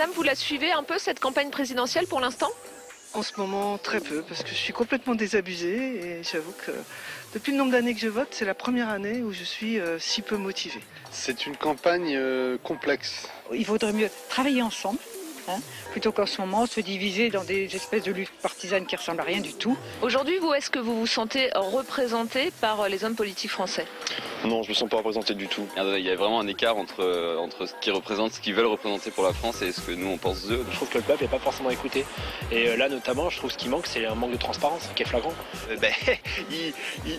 Madame, vous la suivez un peu cette campagne présidentielle pour l'instant ? En ce moment, très peu, parce que je suis complètement désabusée et j'avoue que depuis le nombre d'années que je vote, c'est la première année où je suis si peu motivée. C'est une campagne complexe. Il vaudrait mieux travailler ensemble, plutôt qu'en ce moment se diviser dans des espèces de luttes partisanes qui ressemblent à rien du tout. Aujourd'hui, est-ce que vous vous sentez représenté par les hommes politiques français ? Non, je me sens pas représenté du tout. Il y a vraiment un écart entre ce qu'ils représentent, ce qu'ils veulent représenter pour la France et ce que nous on pense d'eux. Je trouve que le peuple n'est pas forcément écouté. Et là notamment, je trouve ce qui manque, c'est un manque de transparence qui est flagrant.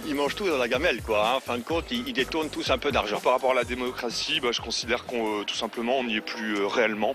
Ils mangent tout dans la gamelle, quoi. En fin de compte, ils détournent tous un peu d'argent. Par rapport à la démocratie, je considère qu'on tout simplement on n'y est plus réellement.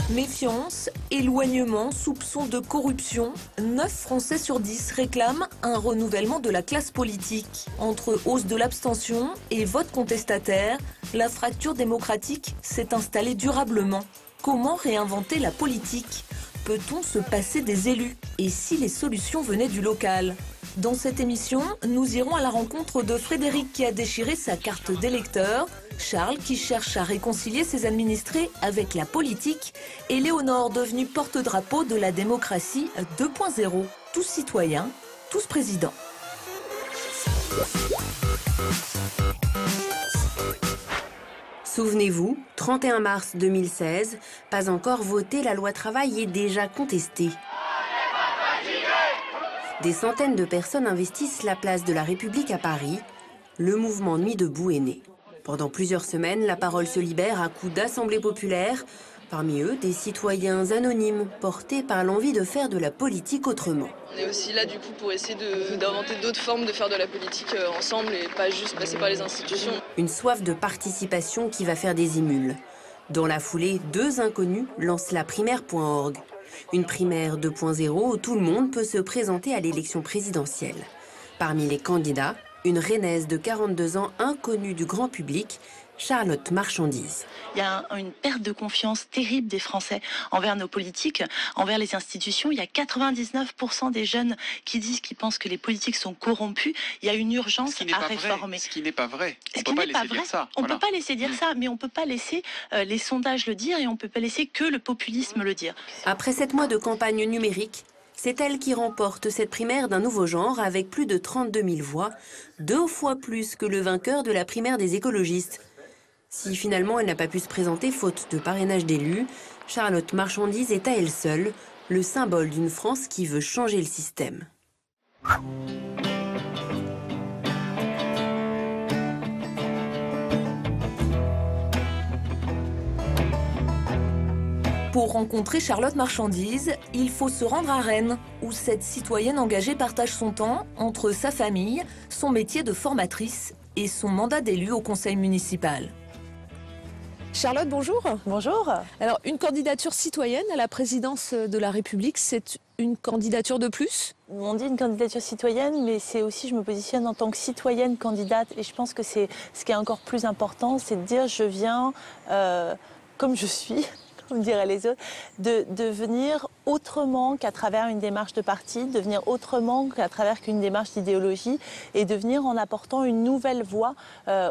Méfiance, éloignement, soupçon de corruption. 9 Français sur 10 réclament un renouvellement de la classe politique. Entre hausse de l'abstention et vote contestataire, la fracture démocratique s'est installée durablement. Comment réinventer la politique ? Peut-on se passer des élus ? Et si les solutions venaient du local ? Dans cette émission, nous irons à la rencontre de Frédéric qui a déchiré sa carte d'électeur, Charles qui cherche à réconcilier ses administrés avec la politique et Léonore devenue porte-drapeau de la démocratie 2.0. Tous citoyens, tous présidents. Souvenez-vous, 31 mars 2016, pas encore voté, la loi travail est déjà contestée. Des centaines de personnes investissent la place de la République à Paris. Le mouvement Nuit debout est né. Pendant plusieurs semaines, la parole se libère à coups d'assemblées populaires. Parmi eux, des citoyens anonymes, portés par l'envie de faire de la politique autrement. On est aussi là du coup pour essayer d'inventer d'autres formes de faire de la politique ensemble et pas juste passer par les institutions. Une soif de participation qui va faire des émules. Dans la foulée, 2 inconnus lancent la primaire.org. Une primaire 2.0 où tout le monde peut se présenter à l'élection présidentielle. Parmi les candidats, une Rennaise de 42 ans inconnue du grand public, Charlotte Marchandise. Il y a une perte de confiance terrible des Français envers nos politiques, envers les institutions. Il y a 99% des jeunes qui disent qu'ils pensent que les politiques sont corrompus. Il y a une urgence à réformer. Ce qui n'est pas vrai. On ne peut pas laisser dire ça, mais on ne peut pas laisser les sondages le dire et on ne peut pas laisser que le populisme le dire. Après 7 mois de campagne numérique, c'est elle qui remporte cette primaire d'un nouveau genre avec plus de 32 000 voix, 2 fois plus que le vainqueur de la primaire des écologistes. Si finalement elle n'a pas pu se présenter faute de parrainage d'élus, Charlotte Marchandise est à elle seule le symbole d'une France qui veut changer le système. Pour rencontrer Charlotte Marchandise, il faut se rendre à Rennes, où cette citoyenne engagée partage son temps entre sa famille, son métier de formatrice et son mandat d'élu au conseil municipal. Charlotte, bonjour. Bonjour. Alors, une candidature citoyenne à la présidence de la République, c'est une candidature de plus ? On dit une candidature citoyenne, mais c'est aussi, je me positionne en tant que citoyenne candidate. Et je pense que c'est ce qui est encore plus important, c'est de dire je viens comme je suis, comme diraient les autres, de venir autrement qu'à travers une démarche de parti, de venir autrement qu'à travers qu'une démarche d'idéologie et de venir en apportant une nouvelle voie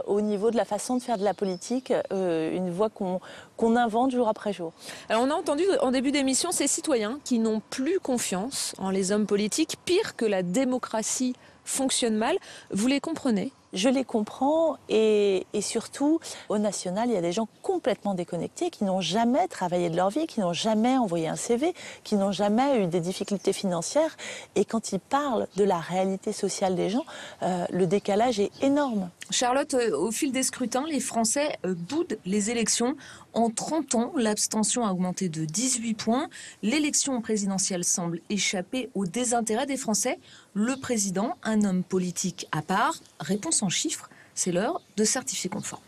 au niveau de la façon de faire de la politique, une voie qu'on invente jour après jour. Alors on a entendu en début d'émission ces citoyens qui n'ont plus confiance en les hommes politiques, pire que la démocratie fonctionne mal. Vous les comprenez ? Je les comprends et surtout, au national, il y a des gens complètement déconnectés qui n'ont jamais travaillé de leur vie, qui n'ont jamais envoyé un CV, qui n'ont jamais eu des difficultés financières. Et quand ils parlent de la réalité sociale des gens, le décalage est énorme. Charlotte, au fil des scrutins, les Français boudent les élections. En 30 ans, l'abstention a augmenté de 18 points. L'élection présidentielle semble échapper au désintérêt des Français. Le président, un homme politique à part, réponse en chiffres, c'est l'heure de certifier conforme.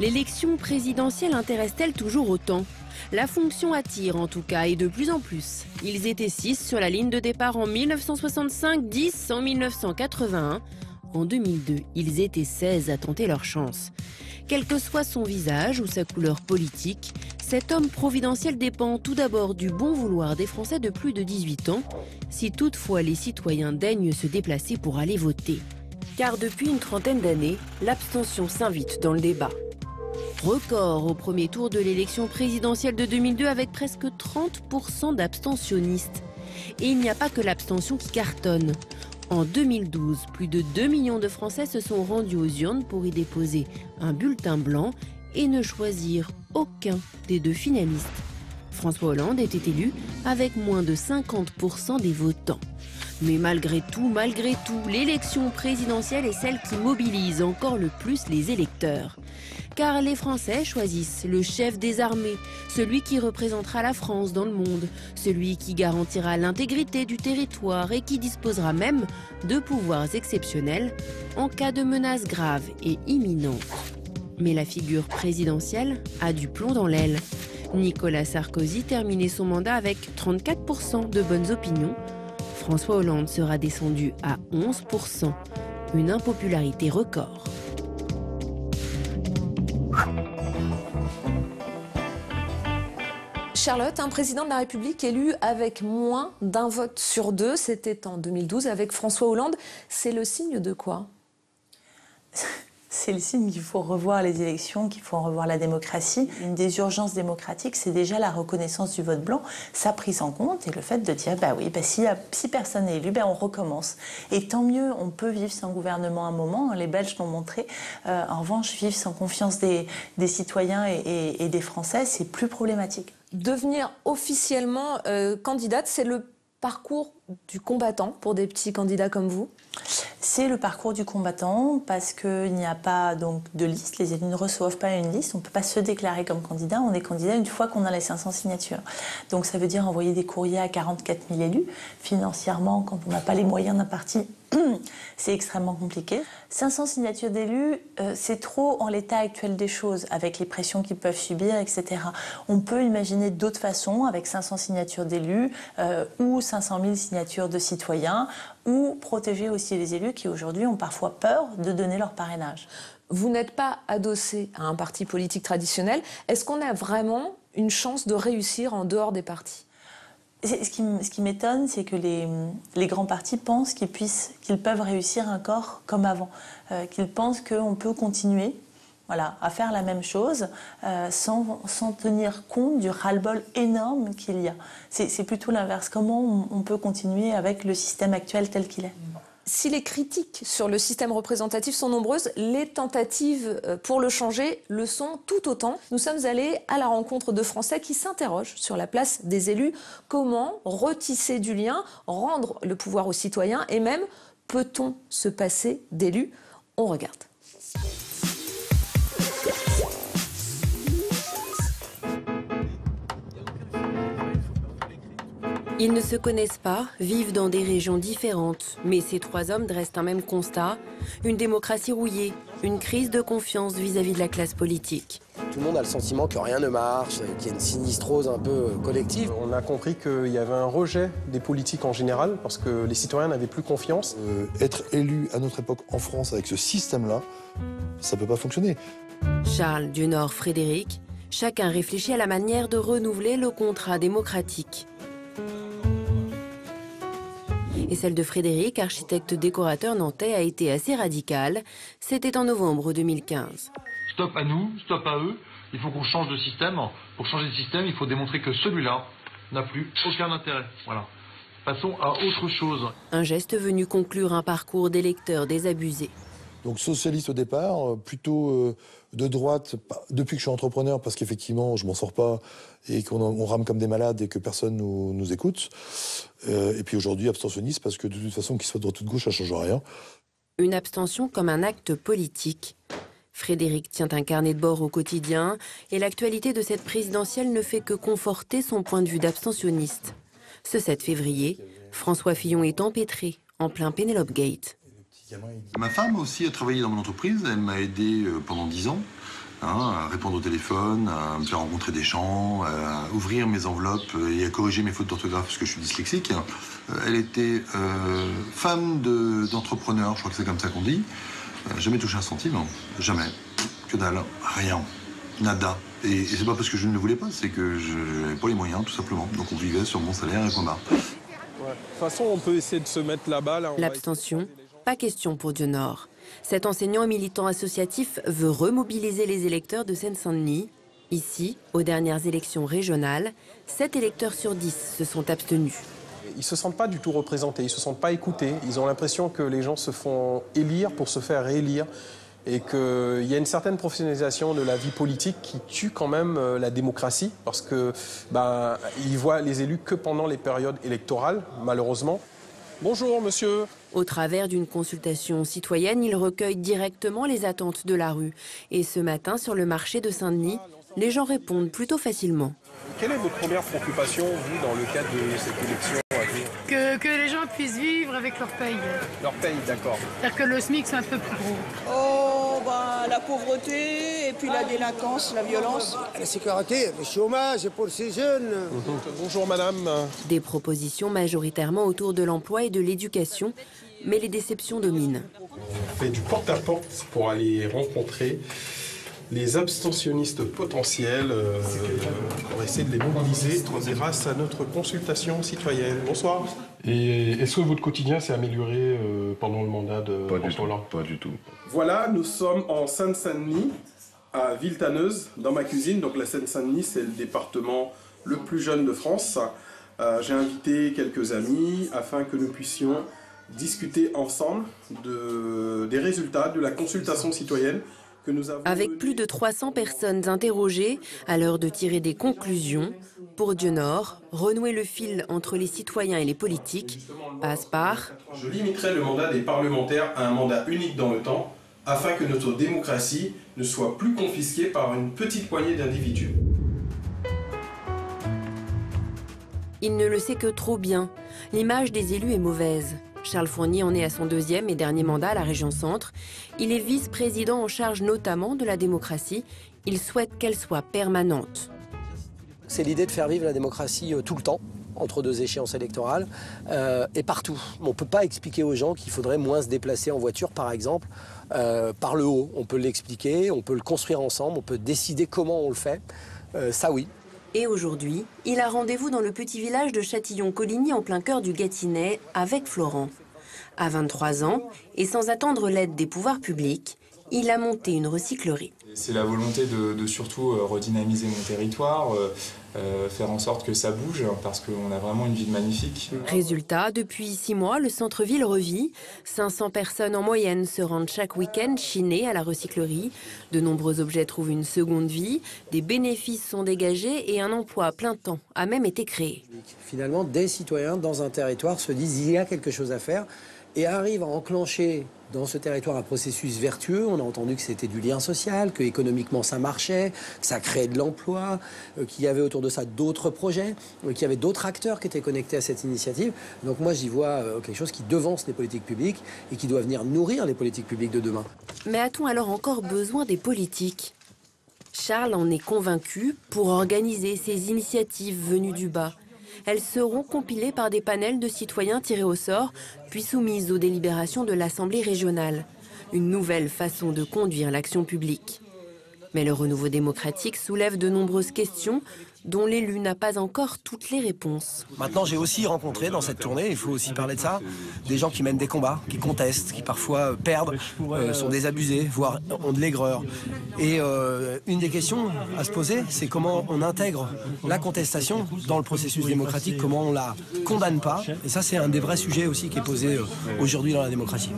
L'élection présidentielle intéresse-t-elle toujours autant ? La fonction attire en tout cas et de plus en plus. Ils étaient 6 sur la ligne de départ en 1965, 10 en 1981. En 2002, ils étaient 16 à tenter leur chance. Quel que soit son visage ou sa couleur politique, cet homme providentiel dépend tout d'abord du bon vouloir des Français de plus de 18 ans, si toutefois les citoyens daignent se déplacer pour aller voter. Car depuis une trentaine d'années, l'abstention s'invite dans le débat. Record au premier tour de l'élection présidentielle de 2002 avec presque 30% d'abstentionnistes. Et il n'y a pas que l'abstention qui cartonne. En 2012, plus de 2 millions de Français se sont rendus aux urnes pour y déposer un bulletin blanc et ne choisir aucun des deux finalistes. François Hollande était élu avec moins de 50% des votants. Mais malgré tout, l'élection présidentielle est celle qui mobilise encore le plus les électeurs. Car les Français choisissent le chef des armées, celui qui représentera la France dans le monde, celui qui garantira l'intégrité du territoire et qui disposera même de pouvoirs exceptionnels en cas de menace grave et imminente. Mais la figure présidentielle a du plomb dans l'aile. Nicolas Sarkozy terminait son mandat avec 34% de bonnes opinions. François Hollande sera descendu à 11%, une impopularité record. Charlotte, un président de la République élu avec moins d'un vote sur deux, c'était en 2012 avec François Hollande. C'est le signe de quoi ? C'est le signe qu'il faut revoir les élections, qu'il faut revoir la démocratie. Une des urgences démocratiques, c'est déjà la reconnaissance du vote blanc, sa prise en compte et le fait de dire, si personne n'est élu, on recommence. Et tant mieux, on peut vivre sans gouvernement un moment, les Belges l'ont montré. En revanche, vivre sans confiance des citoyens et des Français, c'est plus problématique. Devenir officiellement candidate, c'est le parcours du combattant pour des petits candidats comme vous ? C'est le parcours du combattant parce qu'il n'y a pas donc de liste, les élus ne reçoivent pas une liste, on ne peut pas se déclarer comme candidat, on est candidat une fois qu'on a les 500 signatures. Donc ça veut dire envoyer des courriers à 44 000 élus. Financièrement, quand on n'a pas les moyens d'un parti, c'est extrêmement compliqué. 500 signatures d'élus, c'est trop en l'état actuel des choses, avec les pressions qu'ils peuvent subir, etc. On peut imaginer d'autres façons, avec 500 signatures d'élus ou 500 000 signatures de citoyens, ou protéger aussi les élus qui aujourd'hui ont parfois peur de donner leur parrainage. Vous n'êtes pas adossé à un parti politique traditionnel. Est-ce qu'on a vraiment une chance de réussir en dehors des partis ? Ce qui m'étonne, c'est que les grands partis pensent qu'ils peuvent réussir encore comme avant, qu'ils pensent qu'on peut continuer à faire la même chose sans tenir compte du ras-le-bol énorme qu'il y a. C'est plutôt l'inverse. Comment on peut continuer avec le système actuel tel qu'il est ? Si les critiques sur le système représentatif sont nombreuses, les tentatives pour le changer le sont tout autant. Nous sommes allés à la rencontre de Français qui s'interrogent sur la place des élus. Comment retisser du lien, rendre le pouvoir aux citoyens et même, peut-on se passer d'élus ? On regarde. Ils ne se connaissent pas, vivent dans des régions différentes. Mais ces trois hommes dressent un même constat, une démocratie rouillée, une crise de confiance vis-à-vis de la classe politique. Tout le monde a le sentiment que rien ne marche, qu'il y a une sinistrose un peu collective. On a compris qu'il y avait un rejet des politiques en général, parce que les citoyens n'avaient plus confiance. Être élu à notre époque en France avec ce système-là, ça ne peut pas fonctionner. Charles, du Nord, Frédéric, chacun réfléchit à la manière de renouveler le contrat démocratique. Et celle de Frédéric, architecte décorateur nantais, a été assez radicale. C'était en novembre 2015. Stop à nous, stop à eux. Il faut qu'on change de système. Pour changer de système, il faut démontrer que celui-là n'a plus aucun intérêt. Voilà. Passons à autre chose. Un geste venu conclure un parcours d'électeurs désabusés. Donc socialiste au départ, plutôt de droite depuis que je suis entrepreneur, parce qu'effectivement je m'en sors pas et qu'on rame comme des malades et que personne nous écoute. Et puis aujourd'hui abstentionniste parce que de toute façon qu'il soit de droite ou de gauche, ça ne change rien. Une abstention comme un acte politique. Frédéric tient un carnet de bord au quotidien et l'actualité de cette présidentielle ne fait que conforter son point de vue d'abstentionniste. Ce 7 février, François Fillon est empêtré en plein Penelope Gate. Ma femme aussi a travaillé dans mon entreprise, elle m'a aidé pendant 10 ans à répondre au téléphone, à me faire rencontrer des gens, à ouvrir mes enveloppes et à corriger mes fautes d'orthographe parce que je suis dyslexique. Elle était femme d'entrepreneur, je crois que c'est comme ça qu'on dit. Jamais touché un centime, jamais. Que dalle, rien, nada. Et c'est pas parce que je ne le voulais pas, c'est que je n'avais pas les moyens tout simplement. Donc on vivait sur mon salaire et point barre. De toute façon, on peut essayer de se mettre là-bas. L'abstention, pas question pour Dionor. Cet enseignant et militant associatif veut remobiliser les électeurs de Seine-Saint-Denis. Ici, aux dernières élections régionales, 7 électeurs sur 10 se sont abstenus. Ils ne se sentent pas du tout représentés, ils ne se sentent pas écoutés. Ils ont l'impression que les gens se font élire pour se faire réélire. Et qu'il y a une certaine professionnalisation de la vie politique qui tue quand même la démocratie, parce qu'ils voient les élus que pendant les périodes électorales, malheureusement. Bonjour, monsieur. Au travers d'une consultation citoyenne, il recueille directement les attentes de la rue. Et ce matin, sur le marché de Saint-Denis, les gens répondent plutôt facilement. Quelle est votre première préoccupation, vous, dans le cadre de cette élection à venir? Que les gens puissent vivre avec leur paye. Leur paye, d'accord. C'est-à-dire que le SMIC soit un peu plus gros. Oh, la pauvreté, et puis la délinquance, la violence. La sécurité, le chômage pour ces jeunes. Bonjour, madame. Des propositions majoritairement autour de l'emploi et de l'éducation, mais les déceptions dominent. On fait du porte-à-porte pour aller rencontrer les abstentionnistes potentiels pour essayer de les mobiliser grâce à notre consultation citoyenne. Bonsoir. Et est-ce que votre quotidien s'est amélioré pendant le mandat de François Hollande ? Pas du tout. Voilà, nous sommes en Seine-Saint-Denis, à Villetaneuse, dans ma cuisine. Donc la Seine-Saint-Denis, c'est le département le plus jeune de France. J'ai invité quelques amis afin que nous puissions discuter ensemble des résultats de la consultation citoyenne. Avec plus de 300 personnes interrogées, à l'heure de tirer des conclusions, pour Dionor, renouer le fil entre les citoyens et les politiques passe par... Je limiterai le mandat des parlementaires à un mandat unique dans le temps, afin que notre démocratie ne soit plus confisquée par une petite poignée d'individus. Il ne le sait que trop bien. L'image des élus est mauvaise. Charles Fournier en est à son 2e et dernier mandat à la région Centre. Il est vice-président en charge notamment de la démocratie. Il souhaite qu'elle soit permanente. C'est l'idée de faire vivre la démocratie tout le temps, entre deux échéances électorales, et partout. On ne peut pas expliquer aux gens qu'il faudrait moins se déplacer en voiture, par exemple, par le haut. On peut l'expliquer, on peut le construire ensemble, on peut décider comment on le fait. Ça, oui. Et aujourd'hui, il a rendez-vous dans le petit village de Châtillon-Coligny en plein cœur du Gâtinais avec Florent. À 23 ans, et sans attendre l'aide des pouvoirs publics, il a monté une recyclerie. C'est la volonté de surtout redynamiser mon territoire, faire en sorte que ça bouge, parce qu'on a vraiment une ville magnifique. Résultat, depuis 6 mois, le centre-ville revit. 500 personnes en moyenne se rendent chaque week-end chiner à la recyclerie. De nombreux objets trouvent une seconde vie, des bénéfices sont dégagés et un emploi à plein temps a même été créé. Finalement, des citoyens dans un territoire se disent il y a quelque chose à faire et arrivent à enclencher dans ce territoire un processus vertueux. On a entendu que c'était du lien social, que économiquement ça marchait, que ça créait de l'emploi, qu'il y avait autour de ça d'autres projets, qu'il y avait d'autres acteurs qui étaient connectés à cette initiative. Donc moi j'y vois quelque chose qui devance les politiques publiques et qui doit venir nourrir les politiques publiques de demain. Mais a-t-on alors encore besoin des politiques ? Charles en est convaincu. Pour organiser ces initiatives venues du bas, elles seront compilées par des panels de citoyens tirés au sort, puis soumises aux délibérations de l'Assemblée régionale. Une nouvelle façon de conduire l'action publique. Mais le renouveau démocratique soulève de nombreuses questions dont l'élu n'a pas encore toutes les réponses. Maintenant, j'ai aussi rencontré dans cette tournée, il faut aussi parler de ça, des gens qui mènent des combats, qui contestent, qui parfois perdent, sont désabusés, voire ont de l'aigreur. Et une des questions à se poser, c'est comment on intègre la contestation dans le processus démocratique, comment on la condamne pas. Et ça, c'est un des vrais sujets aussi qui est posé aujourd'hui dans la démocratie.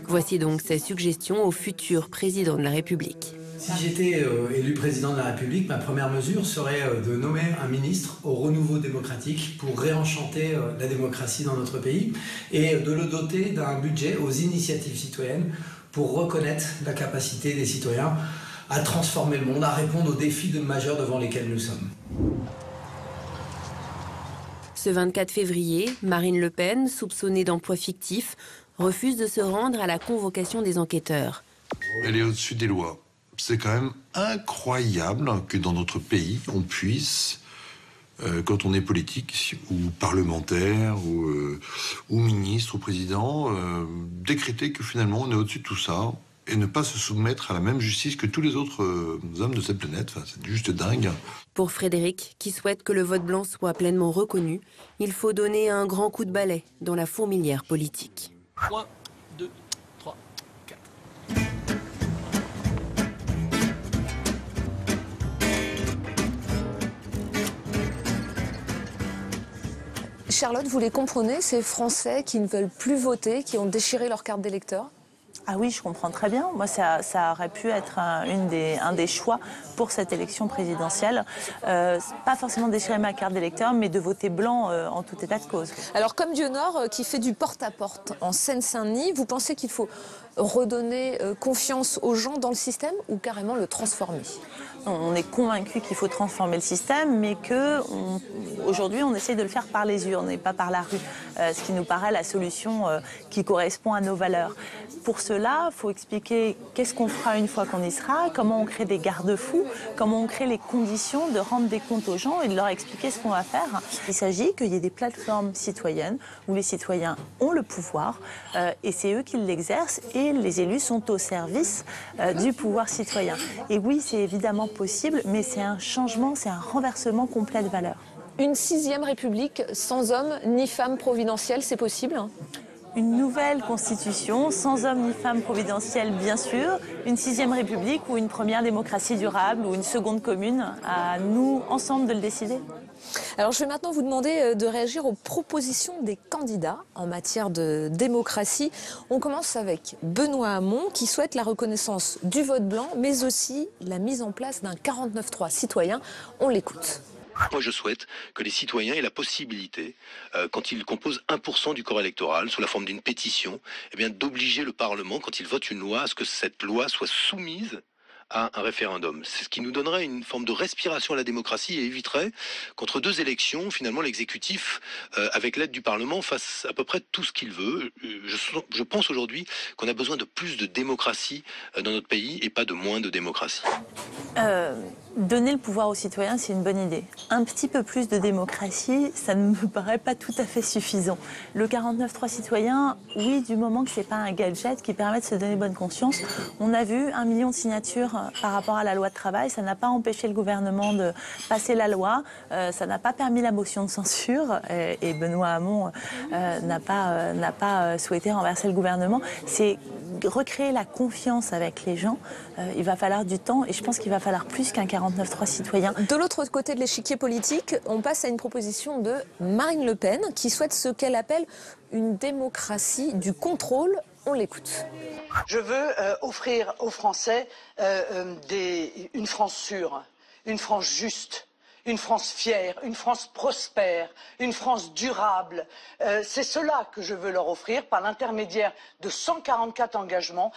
Voici donc ses suggestions au futur président de la République. Si j'étais élu président de la République, ma première mesure serait de nommer un ministre au renouveau démocratique pour réenchanter la démocratie dans notre pays et de le doter d'un budget aux initiatives citoyennes pour reconnaître la capacité des citoyens à transformer le monde, à répondre aux défis majeurs devant lesquels nous sommes. Ce 24 février, Marine Le Pen, soupçonnée d'emploi fictif, refuse de se rendre à la convocation des enquêteurs. Elle est au-dessus des lois. C'est quand même incroyable que dans notre pays, on puisse, quand on est politique ou parlementaire ou ministre ou président, décréter que finalement on est au-dessus de tout ça et ne pas se soumettre à la même justice que tous les autres hommes de cette planète. Enfin, c'est juste dingue. Pour Frédéric, qui souhaite que le vote blanc soit pleinement reconnu, il faut donner un grand coup de balai dans la fourmilière politique. 1, 2, Charlotte, vous les comprenez, ces Français qui ne veulent plus voter, qui ont déchiré leur carte d'électeur ? Ah oui, je comprends très bien. Moi, ça aurait pu être un des choix pour cette élection présidentielle. Pas forcément déchirer ma carte d'électeur, mais de voter blanc en tout état de cause. Alors, comme Dionor, qui fait du porte-à-porte en Seine-Saint-Denis, vous pensez qu'il faut redonner confiance aux gens dans le système ou carrément le transformer ? On est convaincu qu'il faut transformer le système, mais qu'aujourd'hui, on essaye de le faire par les urnes et pas par la rue, ce qui nous paraît la solution qui correspond à nos valeurs. Pour cela, il faut expliquer qu'est-ce qu'on fera une fois qu'on y sera, comment on crée des garde-fous, comment on crée les conditions de rendre des comptes aux gens et de leur expliquer ce qu'on va faire. Il s'agit qu'il y ait des plateformes citoyennes où les citoyens ont le pouvoir et c'est eux qui l'exercent et les élus sont au service du pouvoir citoyen. Et oui, c'est évidemment possible, mais c'est un changement, c'est un renversement complet de valeurs. Une 6e République sans hommes ni femmes providentielles, c'est possible ? Une nouvelle constitution, sans hommes ni femmes providentielles, bien sûr. Une 6e République ou une première démocratie durable ou une seconde commune. À nous, ensemble, de le décider. Alors, je vais maintenant vous demander de réagir aux propositions des candidats en matière de démocratie. On commence avec Benoît Hamon, qui souhaite la reconnaissance du vote blanc, mais aussi la mise en place d'un 49.3 citoyen. On l'écoute. Moi, je souhaite que les citoyens aient la possibilité, quand ils composent 1% du corps électoral, sous la forme d'une pétition, eh bien, d'obliger le Parlement, quand il vote une loi, à ce que cette loi soit soumise à un référendum. C'est ce qui nous donnerait une forme de respiration à la démocratie et éviterait qu'entre deux élections, finalement, l'exécutif, avec l'aide du Parlement, fasse à peu près tout ce qu'il veut. Je pense aujourd'hui qu'on a besoin de plus de démocratie dans notre pays et pas de moins de démocratie. Donner le pouvoir aux citoyens, c'est une bonne idée. Un petit peu plus de démocratie, ça ne me paraît pas tout à fait suffisant. Le 49.3 citoyen, oui, du moment que ce n'est pas un gadget qui permet de se donner bonne conscience. On a vu 1 million de signatures par rapport à la loi de travail. Ça n'a pas empêché le gouvernement de passer la loi. Ça n'a pas permis la motion de censure. Et Benoît Hamon n'a pas souhaité renverser le gouvernement. C'est recréer la confiance avec les gens. Il va falloir du temps et je pense qu'il va falloir plus qu'un 49.3 citoyen. De l'autre côté de l'échiquier politique, on passe à une proposition de Marine Le Pen qui souhaite ce qu'elle appelle une démocratie du contrôle. On l'écoute. Je veux offrir aux Français une France sûre, une France juste, une France fière, une France prospère, une France durable. C'est cela que je veux leur offrir par l'intermédiaire de 144 engagements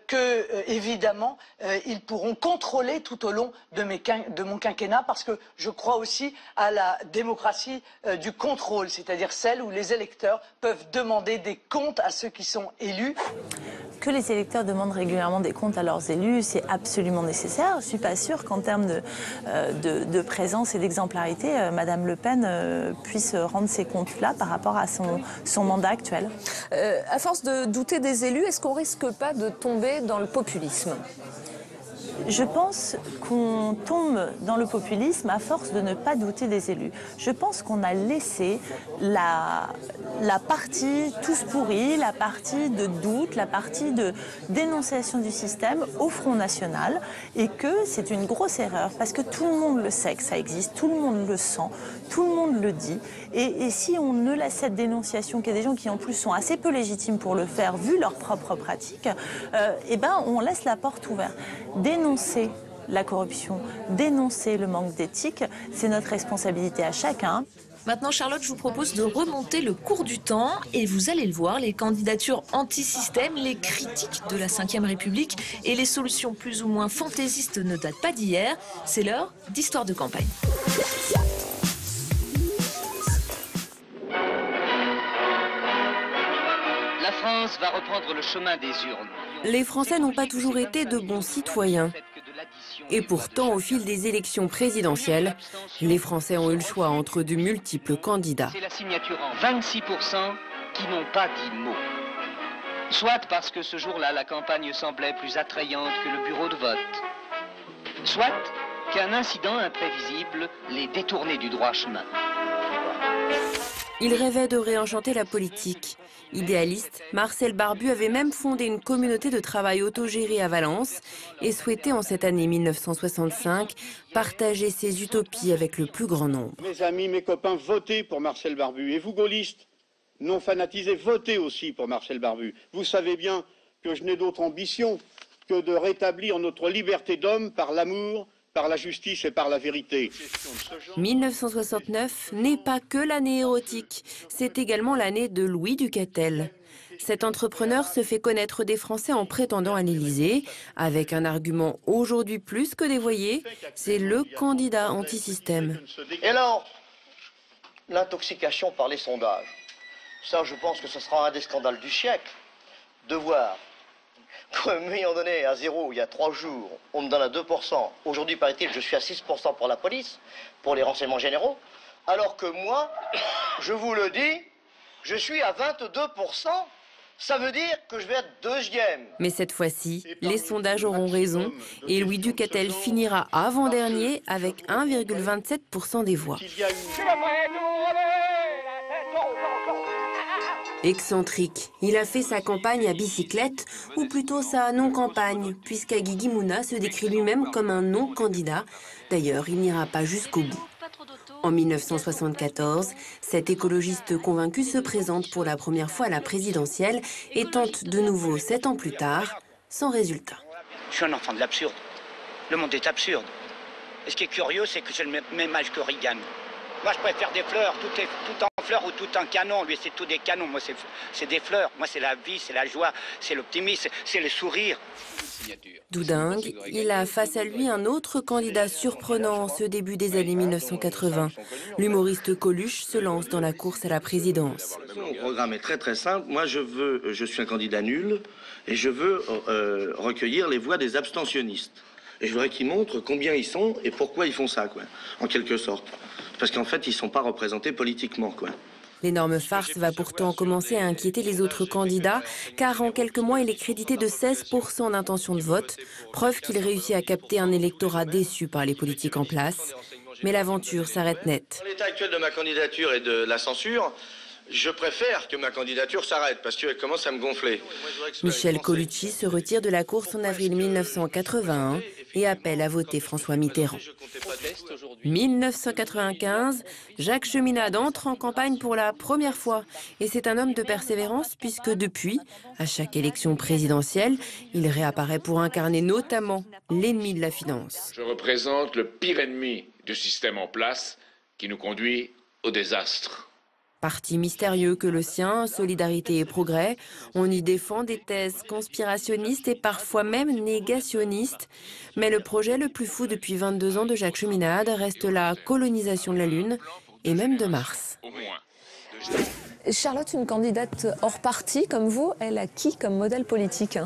que, évidemment, ils pourront contrôler tout au long de mon quinquennat parce que je crois aussi à la démocratie du contrôle, c'est-à-dire celle où les électeurs peuvent demander des comptes à ceux qui sont élus. Que les électeurs demandent régulièrement des comptes à leurs élus, c'est absolument nécessaire. Je ne suis pas sûre qu'en termes de présence et d'exemplarité, Madame Le Pen puisse rendre ces comptes-là par rapport à son mandat actuel. À force de douter des élus, est-ce qu'on ne risque pas de tomber dans le populisme ? Je pense qu'on tombe dans le populisme à force de ne pas douter des élus. Je pense qu'on a laissé la partie tous pourris, la partie de doute, la partie de dénonciation du système au Front National et que c'est une grosse erreur parce que tout le monde le sait que ça existe, tout le monde le sent, tout le monde le dit. Et si on ne laisse cette dénonciation, qu'il y a des gens qui en plus sont assez peu légitimes pour le faire vu leurs propres pratiques, eh ben on laisse la porte ouverte. Dénoncer la corruption, dénoncer le manque d'éthique, c'est notre responsabilité à chacun. Maintenant, Charlotte, je vous propose de remonter le cours du temps et vous allez le voir, les candidatures anti-système, les critiques de la Ve République et les solutions plus ou moins fantaisistes ne datent pas d'hier. C'est l'heure d'Histoire de campagne. La France va reprendre le chemin des urnes. Les Français n'ont pas toujours été de bons citoyens. Et pourtant, au fil des élections présidentielles, les Français ont eu le choix entre de multiples candidats. C'est la signature en 26% qui n'ont pas dit mot. Soit parce que ce jour-là, la campagne semblait plus attrayante que le bureau de vote. Soit qu'un incident imprévisible les détournait du droit chemin. Il rêvait de réenchanter la politique. Idéaliste, Marcel Barbu avait même fondé une communauté de travail autogérée à Valence et souhaitait en cette année 1965 partager ses utopies avec le plus grand nombre. Mes amis, mes copains, votez pour Marcel Barbu. Et vous, gaullistes, non fanatisés, votez aussi pour Marcel Barbu. Vous savez bien que je n'ai d'autre ambition que de rétablir notre liberté d'homme par l'amour, par la justice et par la vérité. 1969 n'est pas que l'année érotique, c'est également l'année de Louis Duquestel. Cet entrepreneur se fait connaître des Français en prétendant à l'Élysée, avec un argument aujourd'hui plus que dévoyé, c'est le candidat anti-système. Et alors, l'intoxication par les sondages, ça je pense que ce sera un des scandales du siècle, de voir qu'à un moment donné, à 0, il y a 3 jours, on me donne à 2%. Aujourd'hui, paraît-il, je suis à 6% pour la police, pour les renseignements généraux. Alors que moi, je vous le dis, je suis à 22%. Ça veut dire que je vais être deuxième. Mais cette fois-ci, les sondages auront raison et Louis Duquestel finira avant-dernier avec 1,27% des voix. Excentrique, il a fait sa campagne à bicyclette, ou plutôt sa non-campagne, puisqu'à Guigui Mouna se décrit lui-même comme un non-candidat. D'ailleurs, il n'ira pas jusqu'au bout. En 1974, cet écologiste convaincu se présente pour la première fois à la présidentielle et tente de nouveau 7 ans plus tard, sans résultat. Je suis un enfant de l'absurde. Le monde est absurde. Et ce qui est curieux, c'est que j'ai le même âge que Reagan. Moi, je préfère des fleurs, tout en fleurs ou tout en canon. Lui, c'est tout des canons. Moi, c'est des fleurs. Moi, c'est la vie, c'est la joie, c'est l'optimisme, c'est le sourire. Doudingue, il a face à lui un autre candidat surprenant en ce début des années 1980. L'humoriste Coluche se lance dans la course à la présidence. Mon programme est très très simple. Moi, je suis un candidat nul et je veux recueillir les voix des abstentionnistes. Et je voudrais qu'ils montrent combien ils sont et pourquoi ils font ça, quoi, en quelque sorte. Parce qu'en fait, ils ne sont pas représentés politiquement, quoi. L'énorme farce va pourtant commencer à inquiéter les autres candidats, car en quelques mois, il est crédité de 16% d'intention de vote, preuve qu'il réussit à capter un électorat déçu par les politiques en place. Mais l'aventure s'arrête net. Dans l'état actuel de ma candidature et de la censure, je préfère que ma candidature s'arrête, parce qu'elle commence à me gonfler. Michel Colucci se retire de la course en avril 1981 et appelle à voter François Mitterrand. 1995, Jacques Cheminade entre en campagne pour la première fois. Et c'est un homme de persévérance puisque depuis, à chaque élection présidentielle, il réapparaît pour incarner notamment l'ennemi de la finance. Je représente le pire ennemi du système en place qui nous conduit au désastre. Parti mystérieux que le sien, Solidarité et Progrès, on y défend des thèses conspirationnistes et parfois même négationnistes. Mais le projet le plus fou depuis 22 ans de Jacques Cheminade reste la colonisation de la Lune et même de Mars. Charlotte, une candidate hors parti comme vous, elle a qui comme modèle politique ?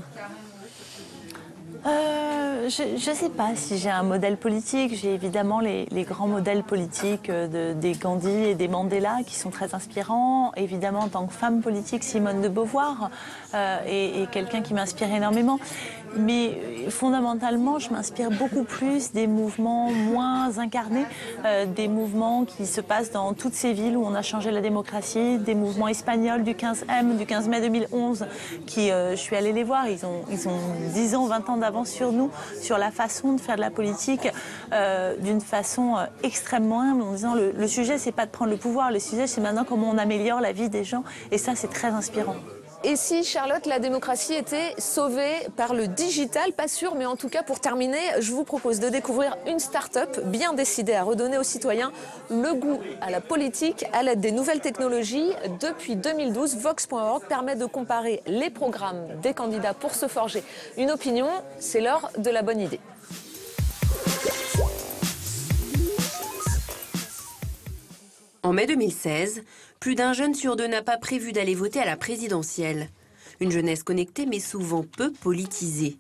Je ne sais pas si j'ai un modèle politique. J'ai évidemment les grands modèles politiques des Gandhi et des Mandela qui sont très inspirants. Évidemment, en tant que femme politique, Simone de Beauvoir est quelqu'un qui m'inspire énormément. Mais fondamentalement, je m'inspire beaucoup plus des mouvements moins incarnés, des mouvements qui se passent dans toutes ces villes où on a changé la démocratie, des mouvements espagnols du 15 mai 2011, qui, je suis allée les voir, ils ont 10 ans, 20 ans d'avance sur nous, sur la façon de faire de la politique d'une façon extrêmement humble, en disant le sujet, c'est pas de prendre le pouvoir, le sujet, c'est maintenant comment on améliore la vie des gens, et ça, c'est très inspirant. Et si, Charlotte, la démocratie était sauvée par le digital, pas sûr, mais en tout cas, pour terminer, je vous propose de découvrir une start-up bien décidée à redonner aux citoyens le goût à la politique à l'aide des nouvelles technologies. Depuis 2012, Vox.org permet de comparer les programmes des candidats pour se forger une opinion. C'est l'heure de la bonne idée. En mai 2016, plus d'un jeune sur deux n'a pas prévu d'aller voter à la présidentielle. Une jeunesse connectée mais souvent peu politisée.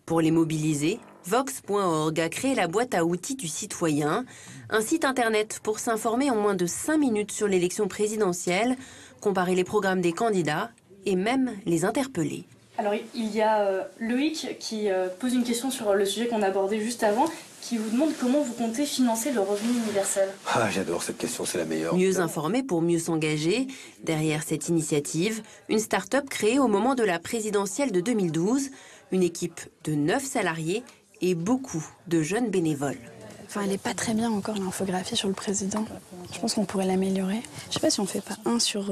Pour les mobiliser, Vox.org a créé la boîte à outils du citoyen, un site internet pour s'informer en moins de 5 minutes sur l'élection présidentielle, comparer les programmes des candidats et même les interpeller. Alors il y a Loïc qui pose une question sur le sujet qu'on a abordé juste avant qui vous demande comment vous comptez financer le revenu universel. Ah, j'adore cette question, c'est la meilleure. Mieux informer pour mieux s'engager. Derrière cette initiative, une start-up créée au moment de la présidentielle de 2012, une équipe de 9 salariés et beaucoup de jeunes bénévoles. Enfin, elle n'est pas très bien encore, l'infographie sur le président. Je pense qu'on pourrait l'améliorer. Je ne sais pas si on ne fait pas un sur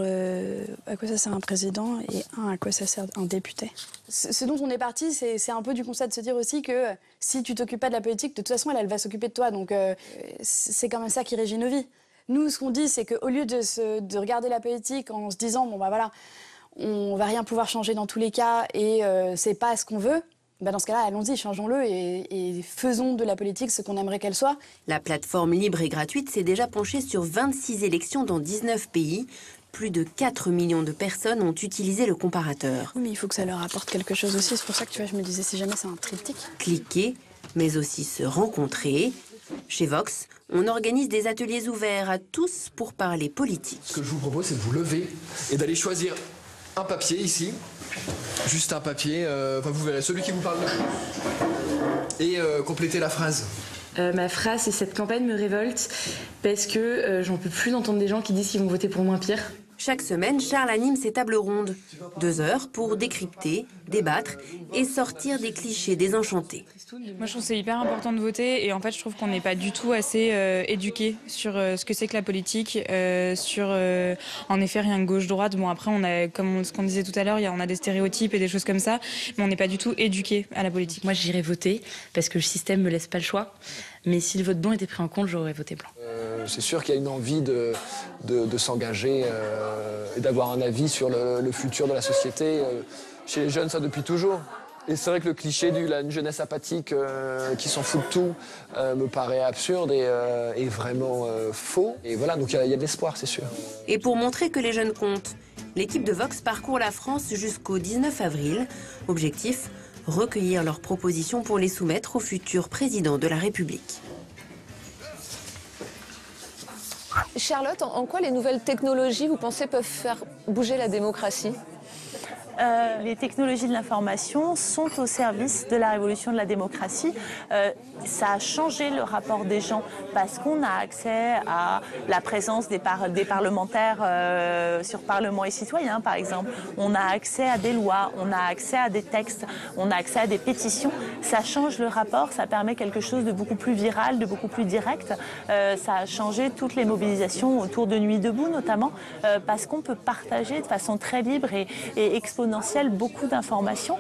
à quoi ça sert un président et un à quoi ça sert un député. Ce dont on est parti, c'est un peu du constat de se dire aussi que si tu t'occupes pas de la politique, de toute façon, elle va s'occuper de toi. Donc, c'est quand même ça qui régit nos vies. Nous, ce qu'on dit, c'est qu'au lieu de regarder la politique en se disant, bon, bah voilà, on va rien pouvoir changer dans tous les cas et c'est pas ce qu'on veut, bah dans ce cas-là, allons-y, changeons-le et faisons de la politique ce qu'on aimerait qu'elle soit. La plateforme libre et gratuite s'est déjà penchée sur 26 élections dans 19 pays. Plus de 4 millions de personnes ont utilisé le comparateur. Oui, mais il faut que ça leur apporte quelque chose aussi. C'est pour ça que tu vois, je me disais, si jamais c'est un triptyque. Cliquer, mais aussi se rencontrer. Chez Vox, on organise des ateliers ouverts à tous pour parler politique. Ce que je vous propose, c'est de vous lever et d'aller choisir un papier ici. Juste un papier, vous verrez celui qui vous parle le plus. Et compléter la phrase. Ma phrase, c'est cette campagne me révolte parce que j'en peux plus d'entendre des gens qui disent qu'ils vont voter pour moins pire. Chaque semaine, Charles anime ses tables rondes. 2 heures pour décrypter, débattre et sortir des clichés désenchantés. Moi, je trouve que c'est hyper important de voter et en fait, je trouve qu'on n'est pas du tout assez éduqué sur ce que c'est que la politique, sur en effet rien que gauche-droite. Bon, après, on a, comme ce qu'on disait tout à l'heure, on a des stéréotypes et des choses comme ça, mais on n'est pas du tout éduqué à la politique. Moi, j'irais voter parce que le système me laisse pas le choix. Mais si le vote blanc était pris en compte, j'aurais voté blanc. C'est sûr qu'il y a une envie de s'engager et d'avoir un avis sur le futur de la société. Chez les jeunes, ça depuis toujours. Et c'est vrai que le cliché d'une jeunesse apathique qui s'en fout de tout me paraît absurde et vraiment faux. Et voilà, donc il y a de l'espoir, c'est sûr. Et pour montrer que les jeunes comptent, l'équipe de Vox parcourt la France jusqu'au 19 avril. Objectif, recueillir leurs propositions pour les soumettre au futur président de la République. Charlotte, en quoi les nouvelles technologies, vous pensez, peuvent faire bouger la démocratie ? Les technologies de l'information sont au service de la révolution de la démocratie. Ça a changé le rapport des gens parce qu'on a accès à la présence des parlementaires sur Parlement et Citoyens, par exemple. On a accès à des lois, on a accès à des textes, on a accès à des pétitions. Ça change le rapport, ça permet quelque chose de beaucoup plus viral, de beaucoup plus direct. Ça a changé toutes les mobilisations autour de Nuit debout, notamment, parce qu'on peut partager de façon très libre et exponentielle beaucoup d'informations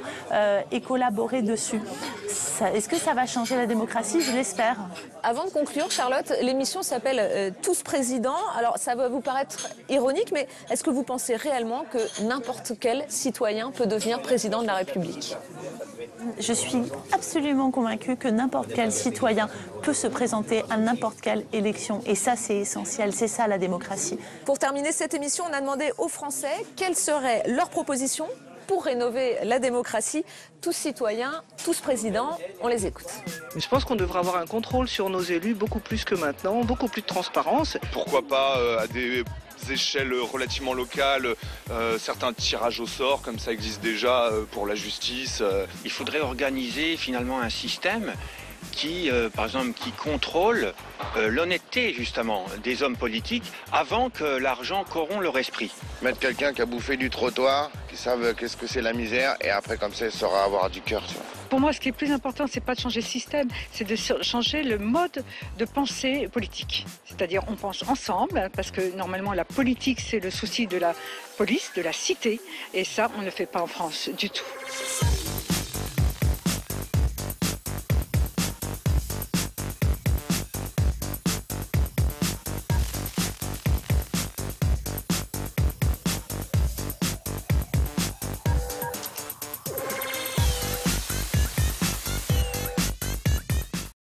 et collaborer dessus. Est-ce que ça va changer la démocratie? Je l'espère. Avant de conclure, Charlotte, l'émission s'appelle Tous présidents. Alors, ça va vous paraître ironique, mais est-ce que vous pensez réellement que n'importe quel citoyen peut devenir président de la République? Je suis absolument convaincue que n'importe quel citoyen peut se présenter à n'importe quelle élection. Et ça, c'est essentiel. C'est ça, la démocratie. Pour terminer cette émission, on a demandé aux Français quelles seraient leurs propositions pour rénover la démocratie. Tous citoyens, tous présidents, on les écoute. Je pense qu'on devrait avoir un contrôle sur nos élus beaucoup plus que maintenant, beaucoup plus de transparence. Pourquoi pas à des échelles relativement locales, certains tirages au sort, comme ça existe déjà pour la justice. Il faudrait organiser finalement un système qui, par exemple, qui contrôle l'honnêteté, justement, des hommes politiques avant que l'argent corrompt leur esprit. Mettre quelqu'un qui a bouffé du trottoir, qui savent qu'est-ce que c'est la misère, et après, comme ça, il saura avoir du cœur. Pour moi, ce qui est plus important, c'est pas de changer le système, c'est de changer le mode de pensée politique. C'est-à-dire, on pense ensemble, parce que normalement, la politique, c'est le souci de la police, de la cité, et ça, on ne le fait pas en France du tout.